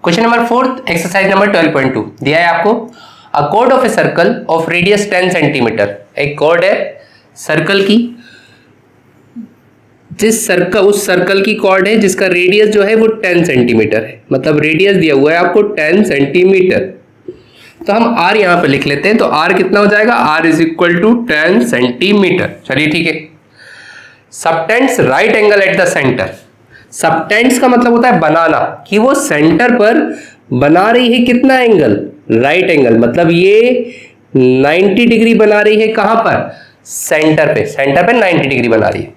Question number 4 exercise number 12.2 दिया है आपको। अ cord of A circle of radius 10 centimetre. एक कॉर्ड है सर्कल की, उस सर्कल की कॉर्ड है जिसका रेडियस जो है वो 10 सेंटीमीटर है, मतलब रेडियस दिया हुआ है आपको 10 सेंटीमीटर। तो हम r यहां पे लिख लेते हैं, तो r कितना हो जाएगा, r is equal to 10 centimetre. चलिए ठीक है। Subtends right angle at the centre. Subtends का मतलब होता है बनाना, कि वो सेंटर पर बना रही है कितना एंगल, राइट एंगल, मतलब ये 90 डिग्री बना रही है कहां पर, सेंटर पे। सेंटर पे 90 डिग्री बना रही है,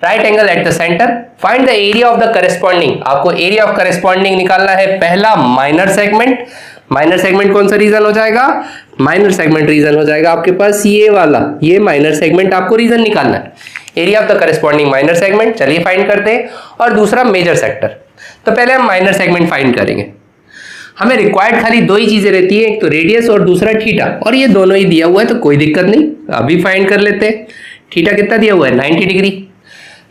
right angle at the centre. Find the area of the corresponding. आपको एरिया ऑफ करेस्पॉन्डिंग निकालना है। पहला माइनर सेगमेंट। माइनर सेगमेंट कौन सा रीजन हो जाएगा, माइनर सेगमेंट रीजन हो जाएगा आपके पास ये वाला, ये माइनर सेगमेंट आपको रीजन निकालना है, area of the corresponding minor segment. चलिए फाइंड करते हैं। और दूसरा मेजर सेक्टर। तो पहले हम माइनर सेगमेंट फाइंड करेंगे। हमें रिक्वायर्ड खाली दो ही चीजें रहती है, एक तो रेडियस और दूसरा थीटा, और ये दोनों ही दिया हुआ है तो कोई दिक्कत नहीं, अभी फाइंड कर लेते हैं। थीटा कितना दिया हुआ है, 90 डिग्री।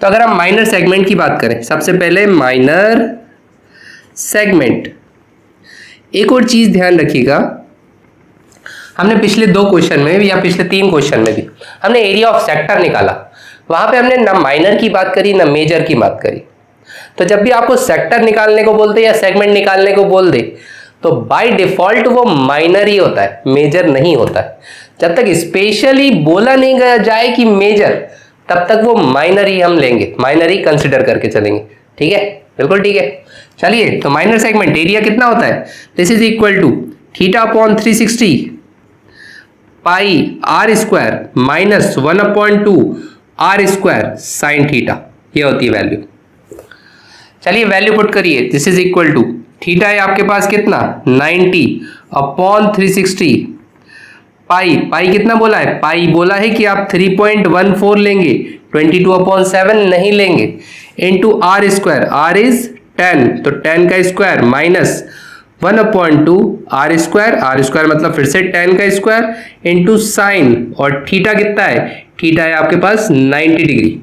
तो अगर हम माइनर सेगमेंट की बात करें, सबसे पहले माइनर सेगमेंट। एक और चीज ध्यान रखिएगा, हमने पिछले 2 क्वेश्चन में या पिछले 3 क्वेश्चन में भी हमने एरिया ऑफ सेक्टर निकाला। वहां पे हमने ना माइनर की बात करी ना मेजर की बात करी। तो जब भी आपको सेक्टर निकालने को बोलते या सेगमेंट निकालने को बोल दे तो बाय डिफॉल्ट वो माइनर ही होता है, मेजर नहीं होता है। जब तक स्पेशली बोला नहीं गया जाए कि मेजर, तब तक वो माइनर ही हम लेंगे, माइनर ही कंसिडर करके चलेंगे। ठीक है, बिल्कुल ठीक है। चलिए, तो माइनर सेगमेंट एरिया कितना होता है, this is equal to theta upon 360 pi r square minus 1/2 r square sine theta. ये होती है वैल्यू। चलिए वैल्यू पुट करिए। This is equal to theta है आपके पास कितना, 90 अपॉन 360 पाई। पाई कितना बोला है, पाई बोला है कि आप 3.14 लेंगे, 22/7 नहीं लेंगे, into r square. R is 10, तो 10 का square minus 1/2 r square. R square मतलब फिर से 10 का स्क्वायर इनटू साइन, और थीटा कितना है, थीटा है आपके पास 90 डिग्री।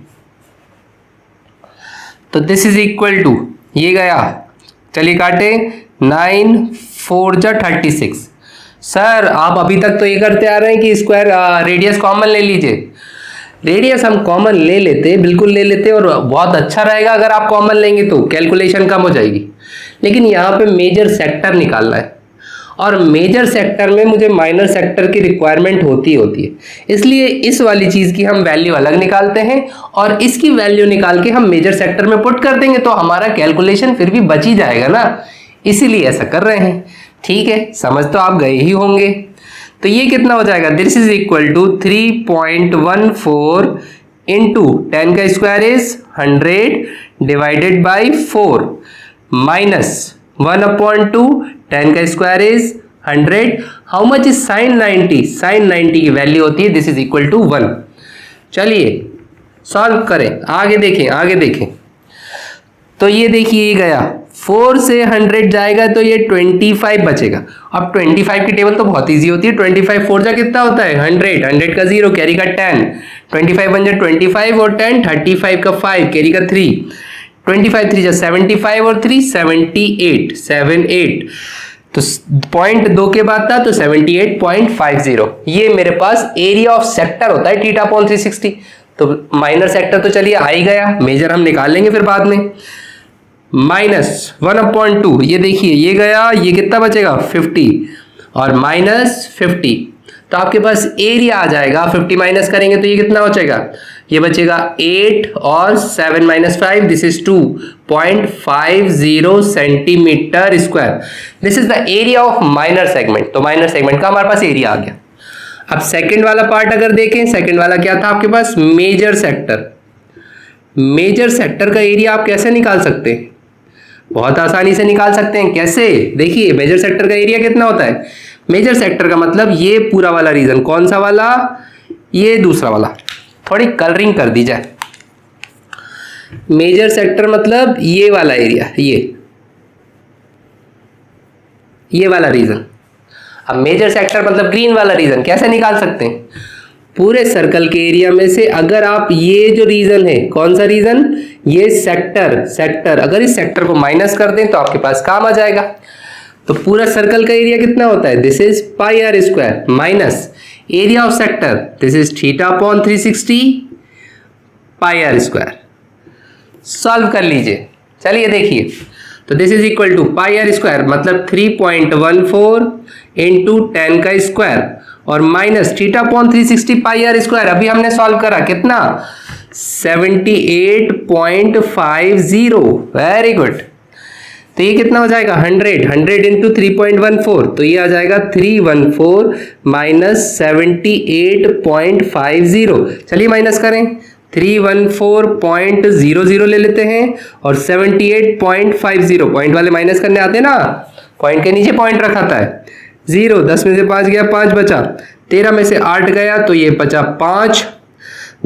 तो दिस इज इक्वल टू, ये गया, चलिए काटे, 9 4 जा 36। सर आप अभी तक तो ये करते आ रहे हैं कि स्क्वायर रेडियस कॉमन ले लीजिए। रेडियस हम कॉमन ले लेते, बिल्कुल ले लेते, और बहुत अच्छा रहेगा अगर आप कॉमन लेंगे तो कैलकुलेशन कम हो जाएगी। लेकिन यहाँ पे मेजर सेक्टर निकालना है, और मेजर सेक्टर में मुझे माइनर सेक्टर की रिक्वायरमेंट होती है, इसलिए इस वाली चीज़ की हम वैल्यू अलग निकालते हैं और इसकी वैल्यू निकाल के हम मेजर सेक्टर में पुट कर देंगे, तो हमारा कैलकुलेशन फिर भी बच ही जाएगा ना, इसीलिए ऐसा कर रहे हैं। ठीक है, समझ तो आप गए ही होंगे। तो ये कितना हो जाएगा, this is equal to 3.14 into 10 का square is 100 divided by 4 minus 1/2 10 का square is 100। How much is sine 90, sine 90 की वैल्यू होती है दिस इज इक्वल टू 1। चलिए सॉल्व करें, आगे देखें। तो ये देखिए, ये गया 4 से 100 जाएगा तो ये 25 बचेगा। अब 25 की टेबल तो बहुत इजी होती है। 25 4 जा कितना होता है, 100, 100 का 0 कैरी का 10, 25 बन जाए 25 और 10, 35 का 5 कैरी का 3, 25 3 जा 75 और 3 78। तो पॉइंट 2 के बाद था तो 78.50। ये मेरे पास एरिया ऑफ सेक्टर होता है थीटा अपॉन 360। तो माइनर सेक्टर तो चलिए आ ही गया, मेजर हम निकाल लेंगे फिर बाद में। माइनस 1/2, ये देखिए ये गया, ये कितना बचेगा 50 और माइनस 50, तो आपके पास एरिया आ जाएगा। 50 माइनस करेंगे तो ये कितना बचेगा, ये बचेगा 8 और 7 minus 5, this is 2.50 centimetre square. This is the area of minor segment. तो माइनर सेगमेंट का हमारे पास एरिया आ गया। अब सेकंड वाला पार्ट अगर देखें, सेकंड वाला क्या था आपके पास, मेजर सेक्टर। मेजर सेक्टर का एरिया आप कैसे निकाल सकते हैं, बहुत आसानी से निकाल सकते हैं। कैसे, देखिए मेजर सेक्टर का एरिया कितना होता है, मेजर सेक्टर का मतलब ये पूरा वाला रीजन, कौन सा वाला, ये दूसरा वाला, थोड़ी कलरिंग कर दी जाए। मेजर सेक्टर मतलब ये वाला एरिया, ये वाला रीजन। अब मेजर सेक्टर मतलब ग्रीन वाला रीजन, कैसे निकाल सकते हैं, पूरे सर्कल के एरिया में से अगर आप ये जो रीजन है, कौन सा रीजन, ये सेक्टर अगर इस सेक्टर को माइनस कर दें तो आपके पास काम आ जाएगा। तो पूरा सर्कल का एरिया कितना होता है, this is pi r square minus area of sector, this is theta upon 360 pi r square. Solve कर लीजिए, चलिए देखिए। तो this is equal to pi r square मतलब 3.14 इंटू 10 का स्क्वायर और minus theta upon 360 pi r square. अभी हमने सॉल्व करा कितना, 78.50। Very good. तो ये कितना हो जाएगा 100 इंटू 3.14, तो ये आ जाएगा 314 माइनस 78.50। चलिए माइनस करें, 314.00 ले लेते हैं और 78.50, पॉइंट वाले माइनस करने आते हैं ना, पॉइंट के नीचे पॉइंट रखा था 0, 10 में से 5 गया 5 बचा, 13 में से 8 गया तो ये बचा 5,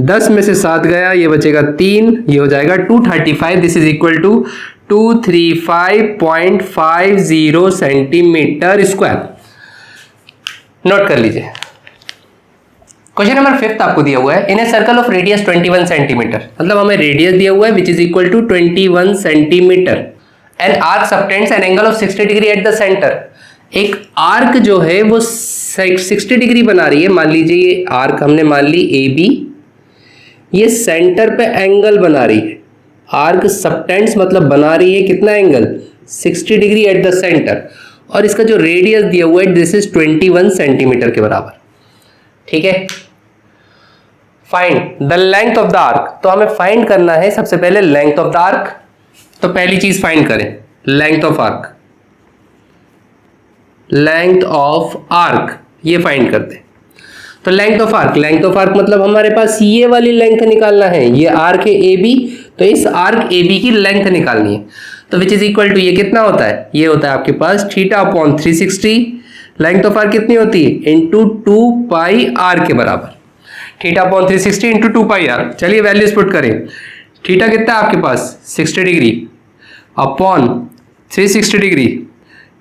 10 में से 7 गया ये बचेगा 3, ये हो जाएगा 235। This is equal to 235.50 centimetre square. Note कर लीजिए। क्वेश्चन नंबर 5 आपको दिया हुआ है, in a circle of radius 21 centimetre, मतलब हमें रेडियस दिया हुआ है which is equal to 21 centimetre, an arc subtends an angle of 60 degree at the centre. एक आर्क जो है वो 60 डिग्री बना रही है, मान लीजिए ये आर्क हमने मान ली ए बी, ये सेंटर पे एंगल बना रही है। आर्क सबटेंड्स मतलब बना रही है कितना angle, 60 degree at the centre, और इसका जो रेडियस दिया हुआ है दिस इज 21 सेंटीमीटर के बराबर। ठीक है, find the length of the arc. तो हमें फाइंड करना है सबसे पहले लेंथ ऑफ द आर्क। तो पहली चीज फाइंड करें length of arc, length of arc ये फाइंड करते हैं। तो लेंथ ऑफ आर्क मतलब हमारे पास ये वाली लेंथ निकालना है, ये आर्क है ए बी, तो इस आर्क ए बी की लेंथ निकालनी है। तो विच इज इक्वल टू ये कितना होता है, ये होता है आपके पास theta upon 360, length of arc कितनी होती है इंटू 2 पाई आर के बराबर, theta upon 360 into 2 pi r. चलिए वैल्यूज पुट करें, थीटा कितना है आपके पास 60 degree upon 360 degree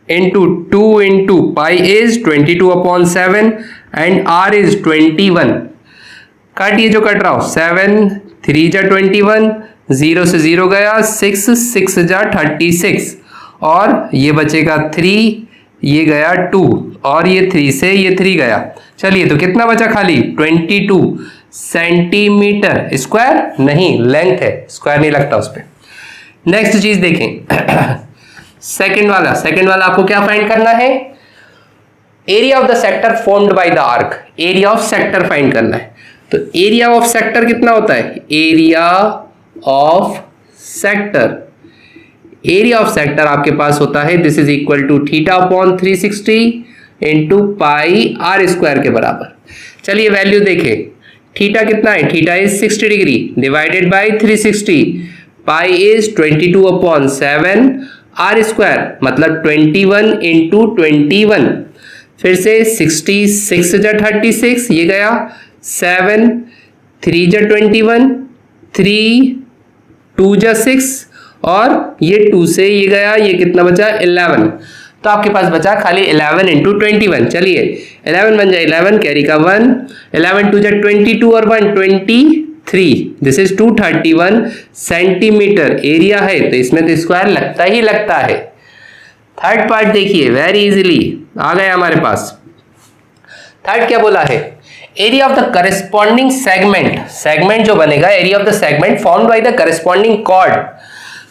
into 2 into pi is 22 upon 7 and r is 21। Cut ये जो कट रहा हो 7 3 जा 21, 0 से 0 गया 6 6 जा 36 और ये बचेगा 3, ये गया 2 और ये 3 से ये 3 गया। चलिए तो कितना बचा खाली 22 सेंटीमीटर स्क्वायर, नहीं लेंथ है, स्क्वायर नहीं लगता उस पर। नेक्स्ट चीज देखें सेकंड वाला आपको क्या फाइंड करना है, area of the sector formed by the arc, area of sector find करना है। तो एरिया ऑफ सेक्टर कितना होता है, एरिया ऑफ सेक्टर आपके पास होता है this is equal to theta upon 360 into pi r square के बराबर। चलिए वैल्यू देखें, थीटा कितना है, theta is 60 degree divided by 360, pi is 22 upon 7, r square मतलब 21 इंटू 21, फिर से 60 6 जा 36, ये गया 7 3 जा 21, 3 2 जा 6 और ये 2 से ये गया, ये कितना बचा 11। तो आपके पास बचा खाली 11 इंटू 21। चलिए 11 बन जाए 11 कैरी का 1, 11 2 जा 22 और 1 23, दिस इज 231 सेंटीमीटर एरिया है, तो इसमें तो स्क्वायर लगता ही लगता है। थर्ड पार्ट देखिए वेरी इजीली आ गया हमारे पास। थर्ड क्या बोला है, area of the corresponding segment जो बनेगा, area of the segment formed by the corresponding chord,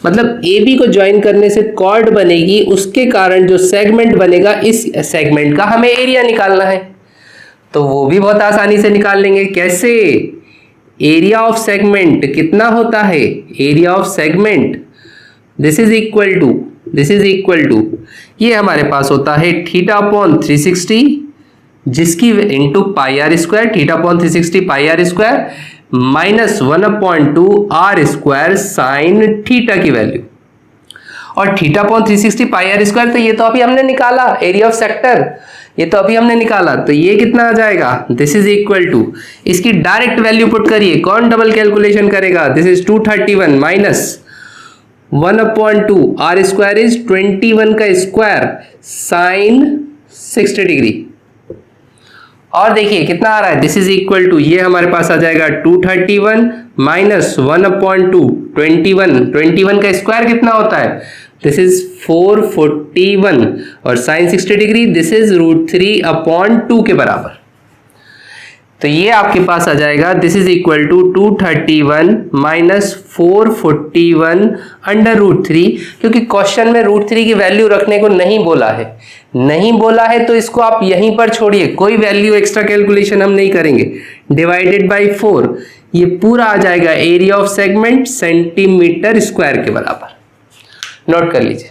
मतलब ए बी को ज्वाइन करने से कॉर्ड बनेगी, उसके कारण जो सेगमेंट बनेगा इस सेगमेंट का हमें एरिया निकालना है। तो वो भी बहुत आसानी से निकाल लेंगे। कैसे, एरिया ऑफ सेगमेंट कितना होता है, area of segment this is equal to ये हमारे पास होता है थीटा अपॉन 360 जिसकी into pi r square, theta upon 360 pi r square minus 1/2 r square sine theta की वैल्यू, और theta upon 360 pi r square, तो ये तो अभी हमने निकाला एरिया ऑफ सेक्टर, ये तो अभी हमने निकाला, तो ये कितना आ जाएगा, दिस इज इक्वल टू, इसकी डायरेक्ट वैल्यू पुट करिए, कौन डबल कैलकुलेशन करेगा, this is 231 minus 1/2 r square is 21 का स्क्वायर साइन 60 डिग्री, और देखिए कितना आ रहा है, दिस इज इक्वल टू, ये हमारे पास आ जाएगा 231 माइनस 1/2 21 का स्क्वायर कितना होता है, दिस इज 441 और साइन 60 डिग्री दिस इज √3/2 के बराबर। तो ये आपके पास आ जाएगा this is equal to 231 minus 441 under √3, क्योंकि क्वेश्चन में √3 की वैल्यू रखने को नहीं बोला है तो इसको आप यहीं पर छोड़िए, कोई वैल्यू एक्स्ट्रा कैलकुलेशन हम नहीं करेंगे। डिवाइडेड बाय 4, ये पूरा आ जाएगा area of segment centimetre square के बराबर। नोट कर लीजिए।